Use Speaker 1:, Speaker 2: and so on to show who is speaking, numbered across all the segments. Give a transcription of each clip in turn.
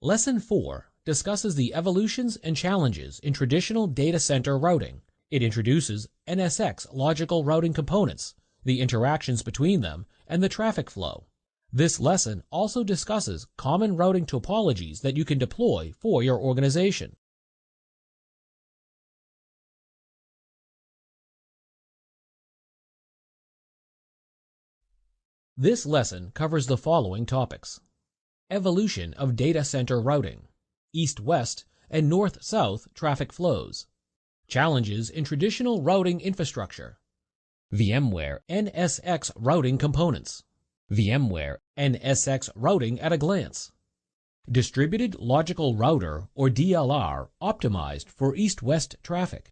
Speaker 1: Lesson 4 discusses the evolutions and challenges in traditional data center routing. It introduces NSX logical routing components, the interactions between them, and the traffic flow. This lesson also discusses common routing topologies that you can deploy for your organization. This lesson covers the following topics: evolution of data center routing, east-west and north-south traffic flows, challenges in traditional routing infrastructure, VMware NSX routing components, VMware NSX routing at a glance, distributed logical router or DLR optimized for east-west traffic,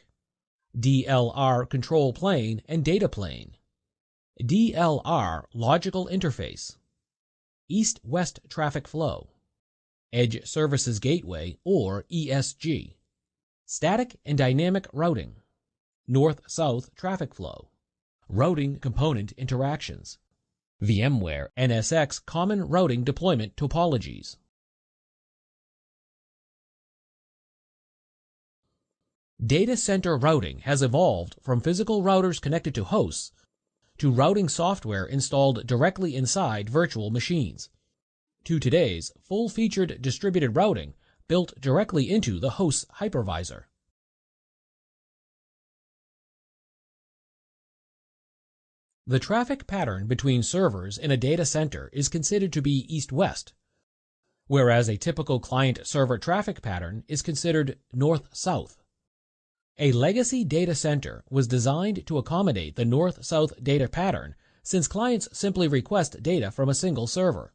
Speaker 1: DLR control plane and data plane, DLR Logical Interface, east-west traffic flow, Edge Services Gateway or ESG, static and dynamic routing, north-south traffic flow, routing component interactions, VMware NSX common routing deployment topologies. Data center routing has evolved from physical routers connected to hosts to routing software installed directly inside virtual machines, to today's full-featured distributed routing built directly into the host's hypervisor. The traffic pattern between servers in a data center is considered to be east-west, whereas a typical client-server traffic pattern is considered north-south. A legacy data center was designed to accommodate the north-south data pattern since clients simply request data from a single server.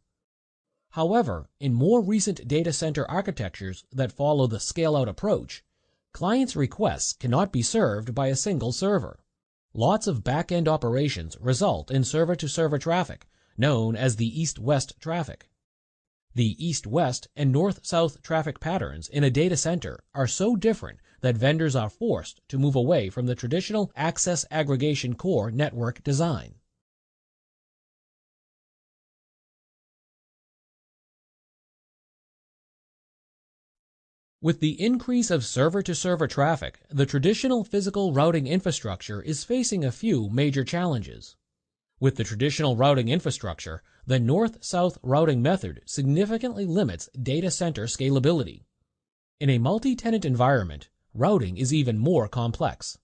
Speaker 1: However, in more recent data center architectures that follow the scale-out approach, clients' requests cannot be served by a single server. Lots of back-end operations result in server-to-server traffic, known as the east-west traffic. The east-west and north-south traffic patterns in a data center are so different that vendors are forced to move away from the traditional access aggregation core network design. With the increase of server-to-server traffic, the traditional physical routing infrastructure is facing a few major challenges. With the traditional routing infrastructure, the north-south routing method significantly limits data center scalability. In a multi-tenant environment, routing is even more complex.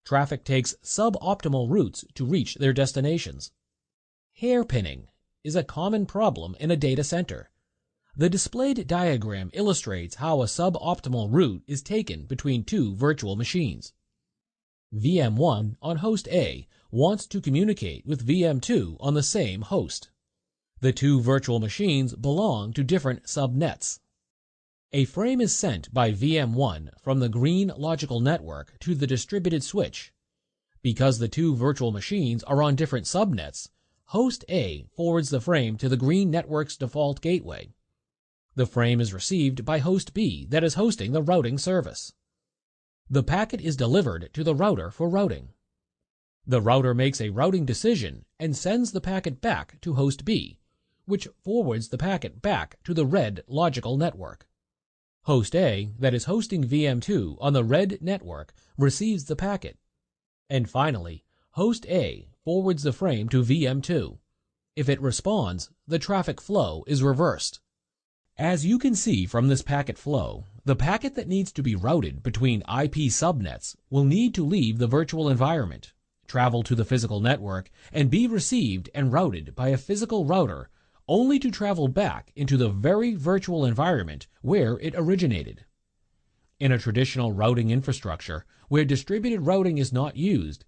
Speaker 1: Traffic takes suboptimal routes to reach their destinations. Hairpinning is a common problem in a data center. The displayed diagram illustrates how a suboptimal route is taken between two virtual machines. VM1 on host A wants to communicate with VM2 on the same host. The two virtual machines belong to different subnets. A frame is sent by VM1 from the green logical network to the distributed switch. Because the two virtual machines are on different subnets, host A forwards the frame to the green network's default gateway. The frame is received by host B that is hosting the routing service. The packet is delivered to the router for routing. The router makes a routing decision and sends the packet back to host B, which forwards the packet back to the red logical network. Host A, that is hosting VM2 on the red network, receives the packet. And finally, host A forwards the frame to VM2. If it responds, the traffic flow is reversed. As you can see from this packet flow, the packet that needs to be routed between IP subnets will need to leave the virtual environment, travel to the physical network, and be received and routed by a physical router, only to travel back into the very virtual environment where it originated. In a traditional routing infrastructure, where distributed routing is not used,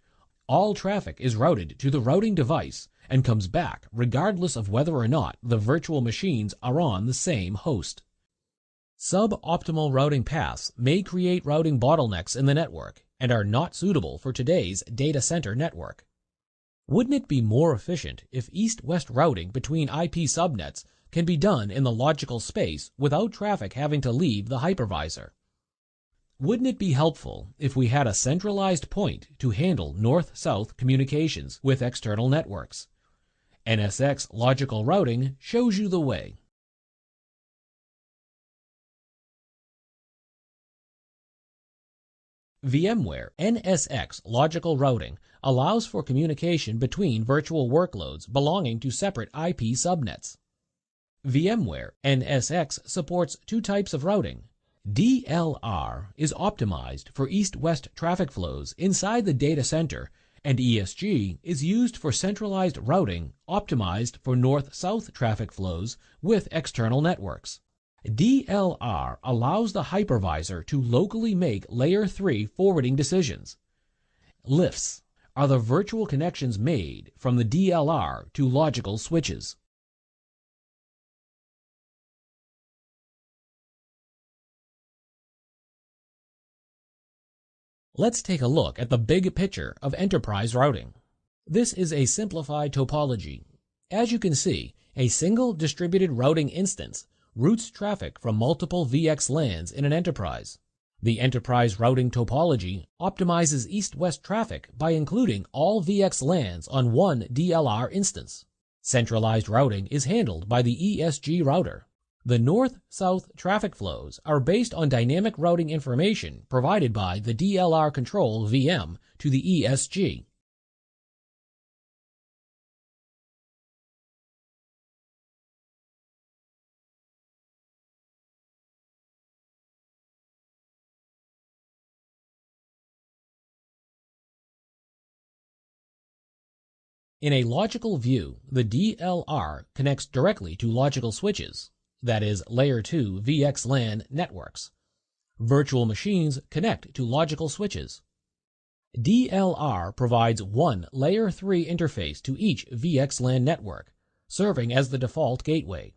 Speaker 1: all traffic is routed to the routing device and comes back regardless of whether or not the virtual machines are on the same host. Suboptimal routing paths may create routing bottlenecks in the network and are not suitable for today's data center network. Wouldn't it be more efficient if east-west routing between IP subnets can be done in the logical space without traffic having to leave the hypervisor? Wouldn't it be helpful if we had a centralized point to handle north-south communications with external networks? NSX logical routing shows you the way. VMware NSX Logical Routing allows for communication between virtual workloads belonging to separate IP subnets. VMware NSX supports two types of routing. DLR is optimized for east-west traffic flows inside the data center, and ESG is used for centralized routing optimized for north-south traffic flows with external networks. DLR allows the hypervisor to locally make Layer 3 forwarding decisions. LIFs are the virtual connections made from the DLR to logical switches. Let's take a look at the big picture of enterprise routing. This is a simplified topology. As you can see, a single distributed routing instance routes traffic from multiple VXLANs in an enterprise. The enterprise routing topology optimizes east-west traffic by including all VXLANs on one DLR instance. Centralized routing is handled by the ESG router. The north-south traffic flows are based on dynamic routing information provided by the DLR control VM to the ESG. In a logical view, the DLR connects directly to logical switches, that is, Layer 2 VXLAN networks. Virtual machines connect to logical switches. DLR provides one Layer 3 interface to each VXLAN network, serving as the default gateway.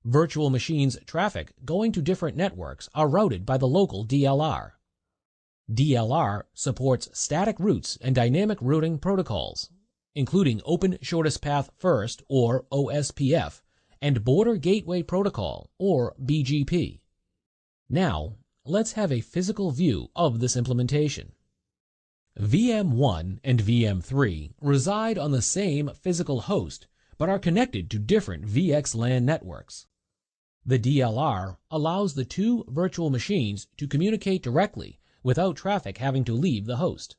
Speaker 1: Virtual machines' traffic going to different networks are routed by the local DLR. DLR supports static routes and dynamic routing protocols, including Open Shortest Path First, or OSPF, and Border Gateway Protocol, or BGP. Now, let's have a physical view of this implementation. VM1 and VM3 reside on the same physical host, but are connected to different VXLAN networks. The DLR allows the two virtual machines to communicate directly without traffic having to leave the host.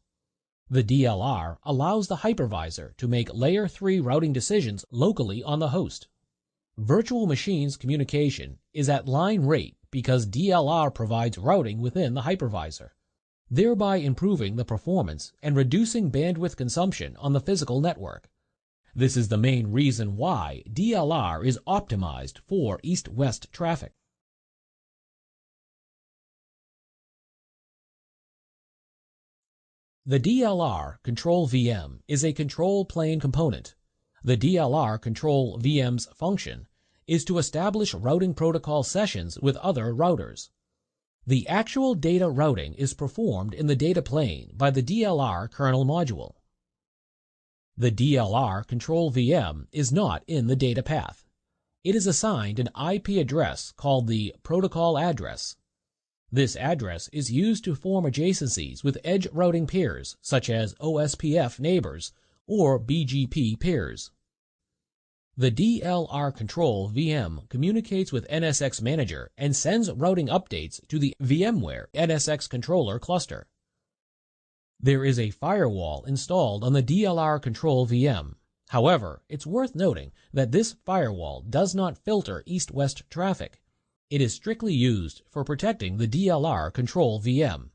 Speaker 1: The DLR allows the hypervisor to make Layer 3 routing decisions locally on the host. Virtual machines communication is at line rate because DLR provides routing within the hypervisor, thereby improving the performance and reducing bandwidth consumption on the physical network. This is the main reason why DLR is optimized for east-west traffic. The DLR Control VM is a control plane component. The DLR Control VM's function is to establish routing protocol sessions with other routers. The actual data routing is performed in the data plane by the DLR kernel module. The DLR Control VM is not in the data path. It is assigned an IP address called the protocol address. This address is used to form adjacencies with edge routing peers such as OSPF neighbors or BGP peers. The DLR Control VM communicates with NSX Manager and sends routing updates to the VMware NSX controller cluster. There is a firewall installed on the DLR Control VM. However, it's worth noting that this firewall does not filter east-west traffic. It is strictly used for protecting the DLR Control VM.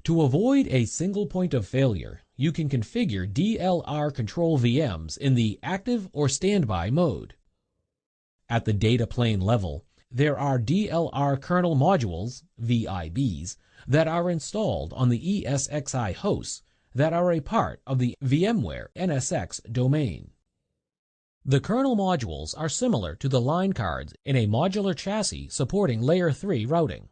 Speaker 1: To avoid a single point of failure, you can configure DLR Control VMs in the active or standby mode. At the data plane level, there are DLR kernel modules, VIBs, that are installed on the ESXi hosts that are a part of the VMware NSX domain. The kernel modules are similar to the line cards in a modular chassis supporting Layer 3 routing.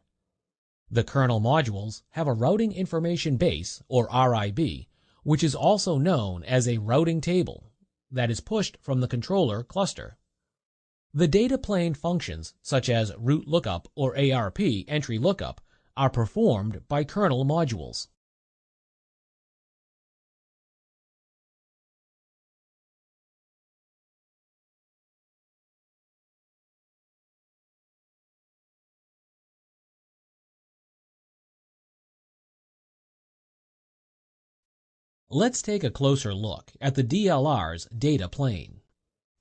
Speaker 1: The kernel modules have a routing information base, or RIB, which is also known as a routing table, that is pushed from the controller cluster. The data plane functions, such as route lookup or ARP entry lookup, are performed by kernel modules. Let's take a closer look at the DLR's data plane.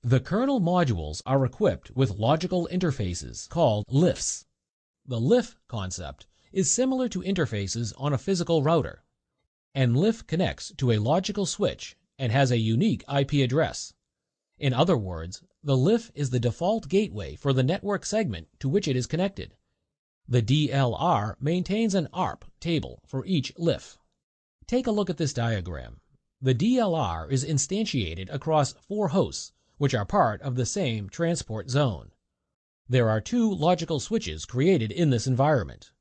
Speaker 1: The kernel modules are equipped with logical interfaces called LIFs. The LIF concept is similar to interfaces on a physical router. An LIF connects to a logical switch and has a unique IP address. In other words, the LIF is the default gateway for the network segment to which it is connected. The DLR maintains an ARP table for each LIF. Take a look at this diagram. The DLR is instantiated across 4 hosts, which are part of the same transport zone. There are 2 logical switches created in this environment,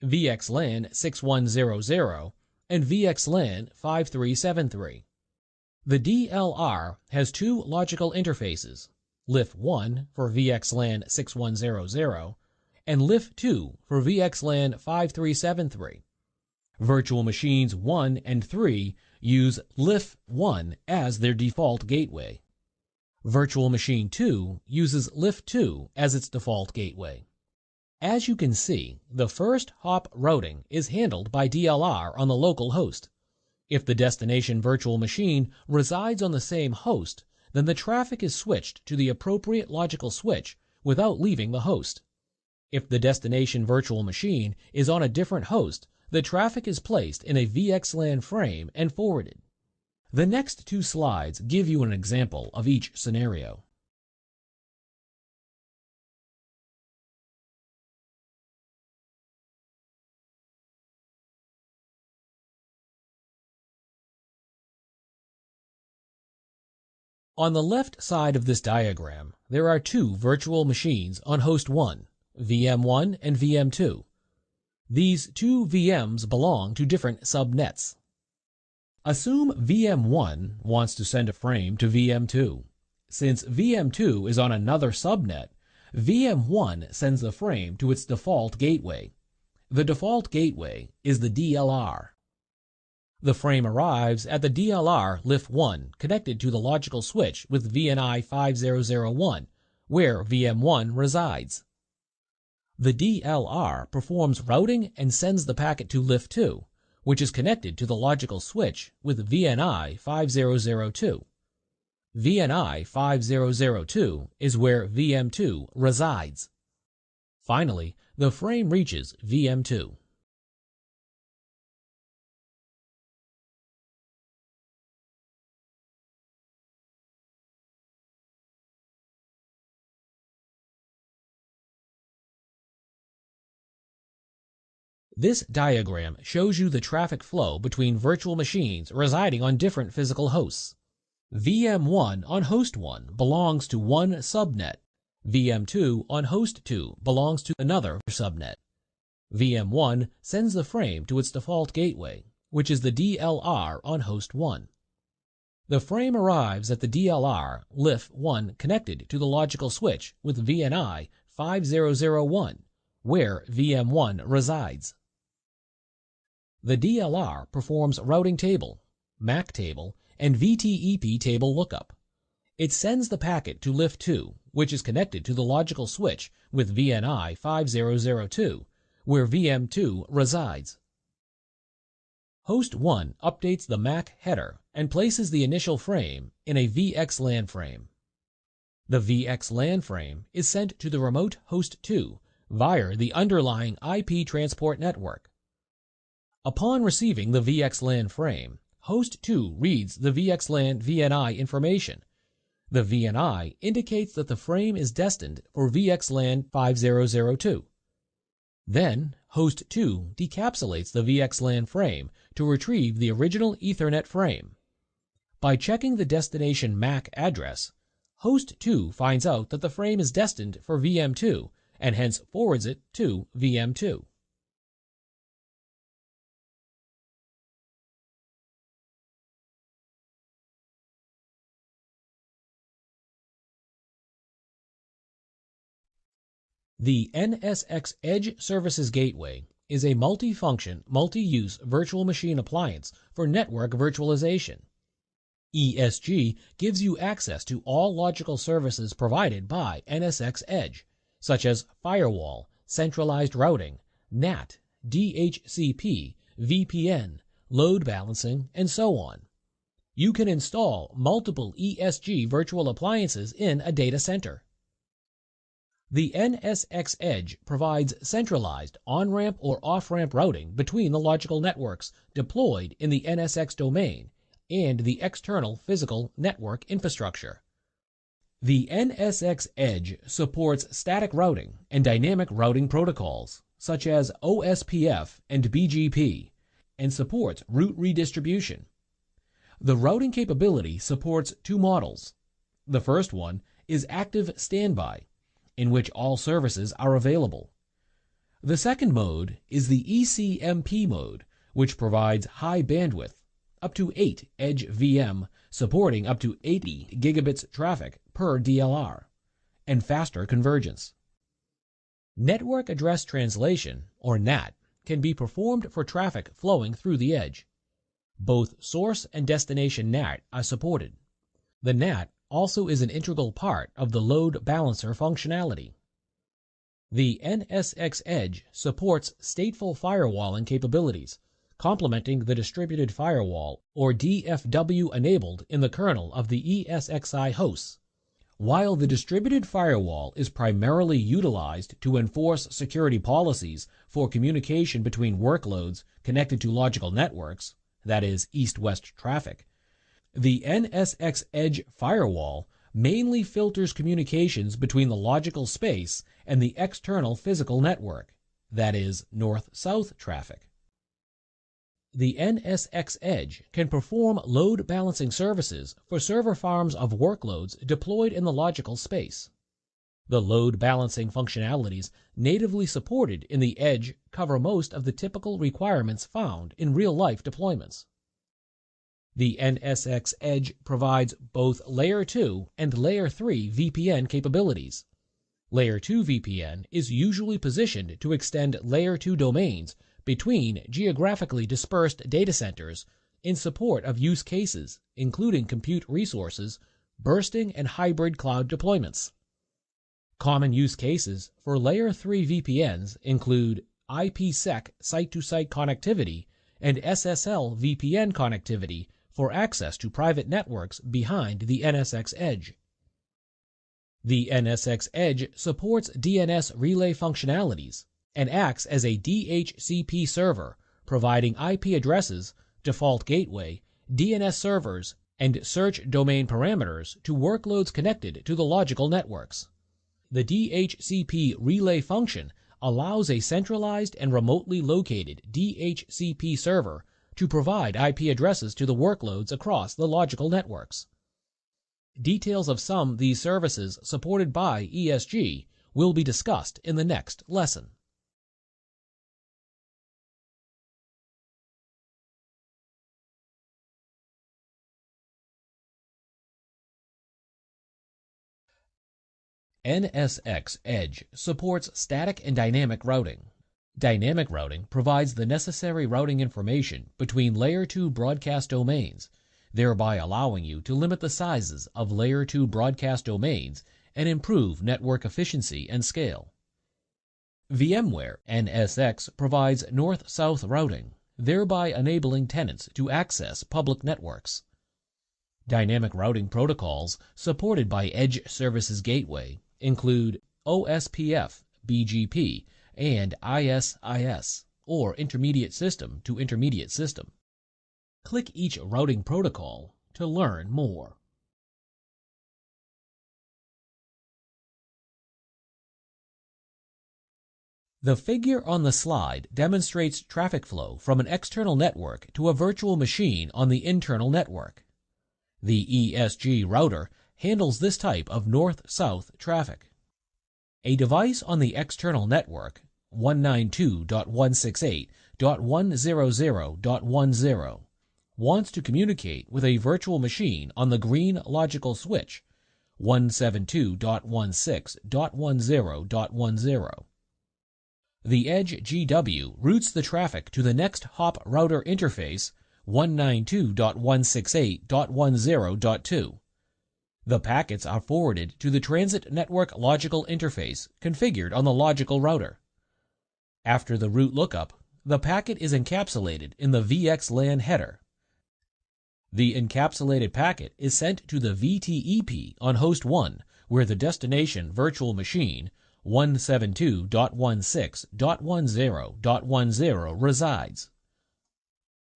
Speaker 1: VXLAN 6100 and VXLAN 5373. The DLR has 2 logical interfaces, LIF1 for VXLAN 6100 and LIF2 for VXLAN 5373. Virtual machines 1 and 3 use LIF1 as their default gateway. Virtual machine 2 uses LIF2 as its default gateway. As you can see, the first hop routing is handled by DLR on the local host. If the destination virtual machine resides on the same host, then the traffic is switched to the appropriate logical switch without leaving the host. If the destination virtual machine is on a different host, the traffic is placed in a VXLAN frame and forwarded. The next 2 slides give you an example of each scenario. On the left side of this diagram, there are 2 virtual machines on host 1, VM1 and VM2. These 2 VMs belong to different subnets. Assume VM1 wants to send a frame to VM2. Since VM2 is on another subnet, VM1 sends the frame to its default gateway. The default gateway is the DLR. The frame arrives at the DLR LIF1 connected to the logical switch with VNI 5001, where VM1 resides. The DLR performs routing and sends the packet to LIF2, which is connected to the logical switch with VNI 5002. VNI 5002 is where VM2 resides. Finally, the frame reaches VM2. This diagram shows you the traffic flow between virtual machines residing on different physical hosts. VM1 on host 1 belongs to one subnet. VM2 on host 2 belongs to another subnet. VM1 sends the frame to its default gateway, which is the DLR on host 1. The frame arrives at the DLR LIF1 connected to the logical switch with VNI 5001, where VM1 resides. The DLR performs routing table, MAC table, and VTEP table lookup. It sends the packet to LIF2, which is connected to the logical switch with VNI 5002, where VM2 resides. Host 1 updates the MAC header and places the initial frame in a VXLAN frame. The VXLAN frame is sent to the remote host 2 via the underlying IP transport network. Upon receiving the VXLAN frame, host 2 reads the VXLAN VNI information. The VNI indicates that the frame is destined for VXLAN 5002. Then, host 2 decapsulates the VXLAN frame to retrieve the original Ethernet frame. By checking the destination MAC address, host 2 finds out that the frame is destined for VM2 and hence forwards it to VM2. The NSX Edge Services Gateway is a multi-function, multi-use virtual machine appliance for network virtualization. ESG gives you access to all logical services provided by NSX Edge, such as firewall, centralized routing, NAT, DHCP, VPN, load balancing, and so on. You can install multiple ESG virtual appliances in a data center. The NSX Edge provides centralized on-ramp or off-ramp routing between the logical networks deployed in the NSX domain and the external physical network infrastructure. The NSX Edge supports static routing and dynamic routing protocols, such as OSPF and BGP, and supports route redistribution. The routing capability supports two models. The first one is active standby, in which all services are available. The second mode is the ECMP mode, which provides high bandwidth, up to 8 Edge VM, supporting up to 80 gigabits traffic per DLR, and faster convergence. Network address translation, or NAT, can be performed for traffic flowing through the edge. Both source and destination NAT are supported. The NAT also is an integral part of the load balancer functionality. The NSX Edge supports stateful firewalling capabilities, complementing the distributed firewall or DFW enabled in the kernel of the ESXi hosts. While the distributed firewall is primarily utilized to enforce security policies for communication between workloads connected to logical networks, that is, east-west traffic, the NSX Edge firewall mainly filters communications between the logical space and the external physical network, that is, north-south traffic. The NSX Edge can perform load balancing services for server farms of workloads deployed in the logical space. The load balancing functionalities natively supported in the Edge cover most of the typical requirements found in real-life deployments. The NSX Edge provides both Layer 2 and Layer 3 VPN capabilities. Layer 2 VPN is usually positioned to extend Layer 2 domains between geographically dispersed data centers in support of use cases, including compute resources, bursting, and hybrid cloud deployments. Common use cases for Layer 3 VPNs include IPsec site-to-site connectivity and SSL VPN connectivity for access to private networks behind the NSX Edge. The NSX Edge supports DNS relay functionalities and acts as a DHCP server, providing IP addresses, default gateway, DNS servers, and search domain parameters to workloads connected to the logical networks. The DHCP relay function allows a centralized and remotely located DHCP server to provide IP addresses to the workloads across the logical networks. Details of some of these services supported by ESG will be discussed in the next lesson. NSX Edge supports static and dynamic routing. Dynamic routing provides the necessary routing information between Layer 2 broadcast domains, thereby allowing you to limit the sizes of Layer 2 broadcast domains and improve network efficiency and scale. VMware NSX provides north-south routing, thereby enabling tenants to access public networks. Dynamic routing protocols supported by Edge Services Gateway include OSPF, BGP, and ISIS, or intermediate system to intermediate system. Click each routing protocol to learn more. The figure on the slide demonstrates traffic flow from an external network to a virtual machine on the internal network. The ESG router handles this type of north-south traffic. A device on the external network, 192.168.100.10, wants to communicate with a virtual machine on the green logical switch, 172.16.10.10. The Edge GW routes the traffic to the next hop router interface, 192.168.10.2. The packets are forwarded to the Transit Network Logical Interface configured on the logical router. After the route lookup, the packet is encapsulated in the VXLAN header. The encapsulated packet is sent to the VTEP on host 1, where the destination virtual machine 172.16.10.10 resides.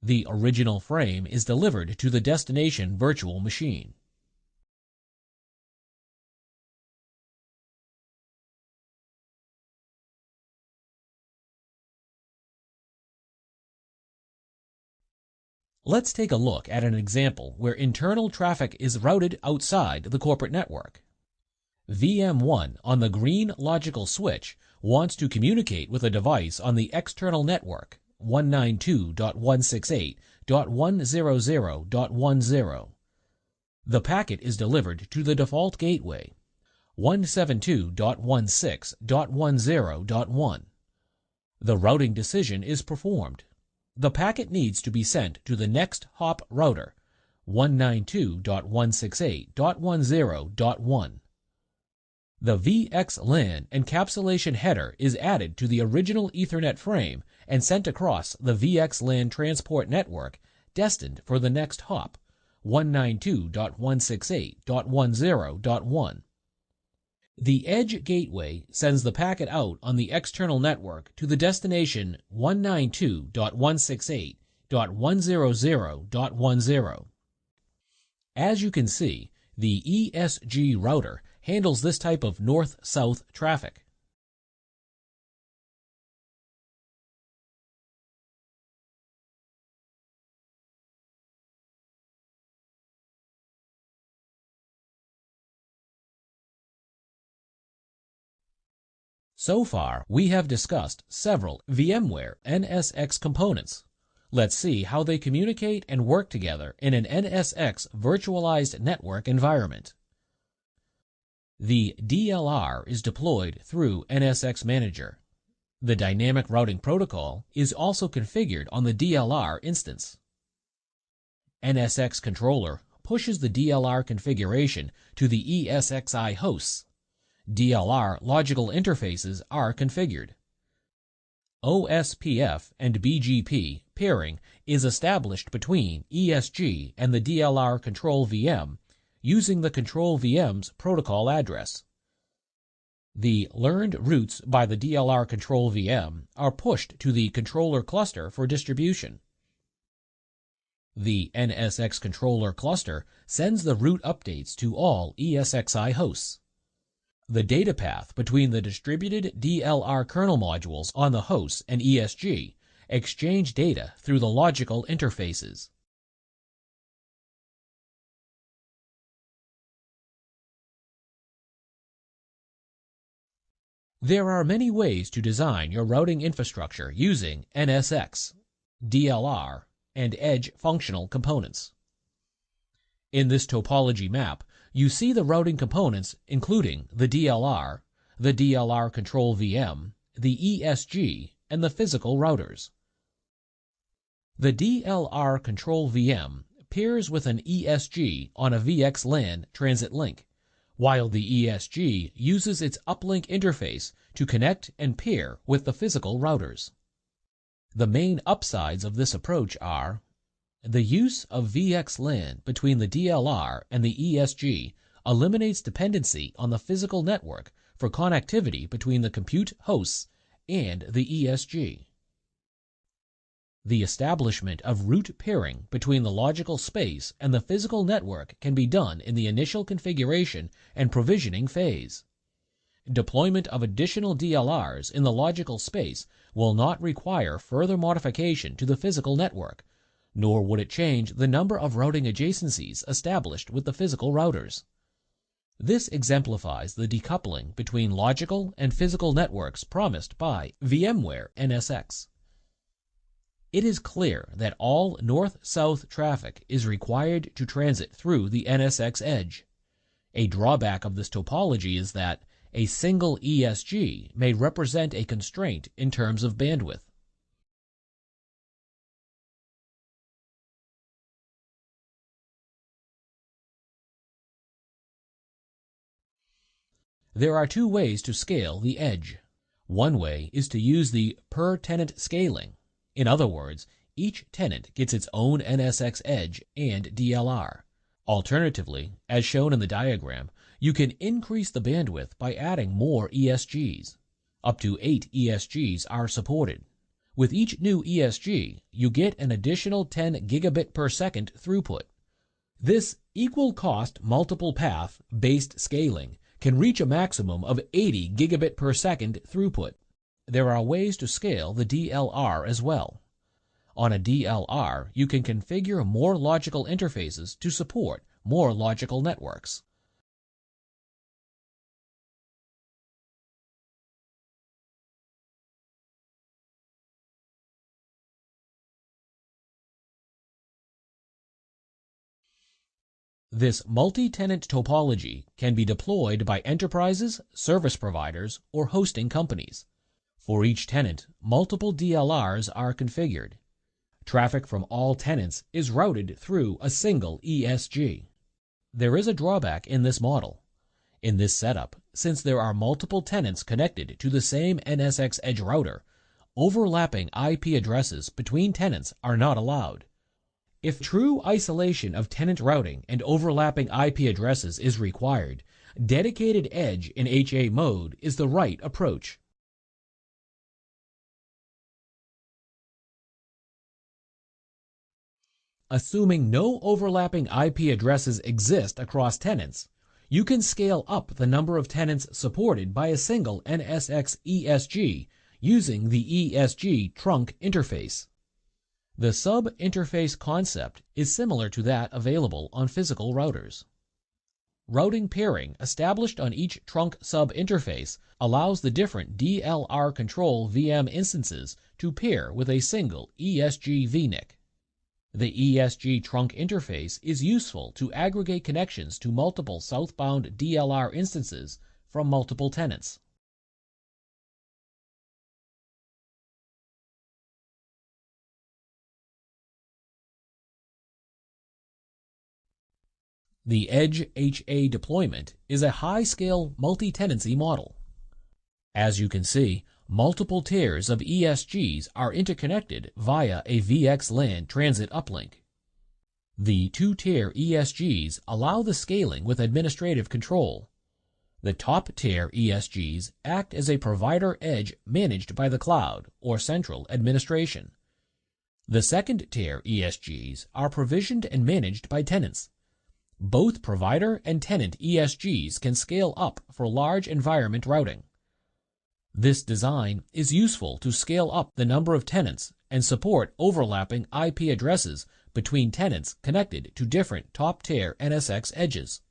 Speaker 1: The original frame is delivered to the destination virtual machine. Let's take a look at an example where internal traffic is routed outside the corporate network. VM1 on the green logical switch wants to communicate with a device on the external network 192.168.100.10. The packet is delivered to the default gateway 172.16.10.1. The routing decision is performed. The packet needs to be sent to the next hop router 192.168.10.1. The VXLAN encapsulation header is added to the original Ethernet frame and sent across the VXLAN transport network destined for the next hop 192.168.10.1. The Edge gateway sends the packet out on the external network to the destination 192.168.100.10. As you can see, the ESG router handles this type of north-south traffic. So far, we have discussed several VMware NSX components. Let's see how they communicate and work together in an NSX virtualized network environment. The DLR is deployed through NSX Manager. The dynamic routing protocol is also configured on the DLR instance. NSX controller pushes the DLR configuration to the ESXi hosts. DLR logical interfaces are configured. OSPF and BGP pairing is established between ESG and the DLR control VM using the control VM's protocol address. The learned routes by the DLR control VM are pushed to the controller cluster for distribution. The NSX controller cluster sends the route updates to all ESXi hosts. The data path between the distributed DLR kernel modules on the hosts and ESG exchange data through the logical interfaces. There are many ways to design your routing infrastructure using NSX, DLR, and Edge functional components. In this topology map, you see the routing components including the DLR control VM, the ESG, and the physical routers. The DLR control VM pairs with an ESG on a VXLAN transit link, while the ESG uses its uplink interface to connect and pair with the physical routers. The main upsides of this approach are the use of VXLAN between the DLR and the ESG eliminates dependency on the physical network for connectivity between the compute hosts and the ESG. The establishment of route pairing between the logical space and the physical network can be done in the initial configuration and provisioning phase. Deployment of additional DLRs in the logical space will not require further modification to the physical network, nor would it change the number of routing adjacencies established with the physical routers. This exemplifies the decoupling between logical and physical networks promised by VMware NSX. It is clear that all north-south traffic is required to transit through the NSX edge. A drawback of this topology is that a single ESG may represent a constraint in terms of bandwidth. There are two ways to scale the edge. One way is to use the per-tenant scaling. In other words, each tenant gets its own NSX edge and DLR. Alternatively, as shown in the diagram, you can increase the bandwidth by adding more ESGs. Up to 8 ESGs are supported. With each new ESG, you get an additional 10 gigabit per second throughput. This equal cost multiple path based scaling can reach a maximum of 80 gigabit per second throughput. There are ways to scale the DLR as well. On a DLR, you can configure more logical interfaces to support more logical networks. This multi-tenant topology can be deployed by enterprises, service providers, or hosting companies. For each tenant, multiple DLRs are configured. Traffic from all tenants is routed through a single ESG. There is a drawback in this model. In this setup, since there are multiple tenants connected to the same NSX edge router, overlapping IP addresses between tenants are not allowed. If true isolation of tenant routing and overlapping IP addresses is required, dedicated edge in HA mode is the right approach. Assuming no overlapping IP addresses exist across tenants, you can scale up the number of tenants supported by a single NSX ESG using the ESG trunk interface. The sub-interface concept is similar to that available on physical routers. Routing pairing established on each trunk sub-interface allows the different DLR control VM instances to pair with a single ESG VNIC. The ESG trunk interface is useful to aggregate connections to multiple southbound DLR instances from multiple tenants. The Edge HA deployment is a high-scale multi-tenancy model. As you can see, multiple tiers of ESGs are interconnected via a VXLAN transit uplink. The two-tier ESGs allow the scaling with administrative control. The top-tier ESGs act as a provider edge managed by the cloud or central administration. The second-tier ESGs are provisioned and managed by tenants. Both provider and tenant ESGs can scale up for large environment routing. This design is useful to scale up the number of tenants and support overlapping IP addresses between tenants connected to different top-tier NSX edges.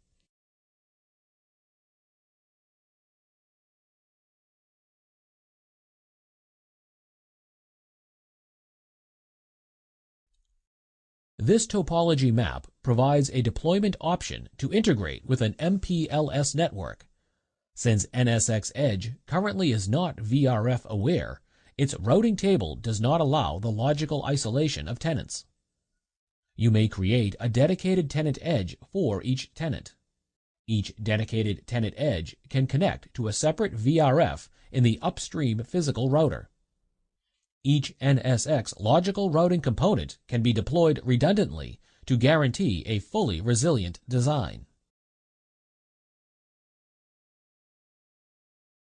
Speaker 1: This topology map provides a deployment option to integrate with an MPLS network. Since NSX Edge currently is not VRF aware, its routing table does not allow the logical isolation of tenants. You may create a dedicated tenant edge for each tenant. Each dedicated tenant edge can connect to a separate VRF in the upstream physical router. Each NSX logical routing component can be deployed redundantly to guarantee a fully resilient design.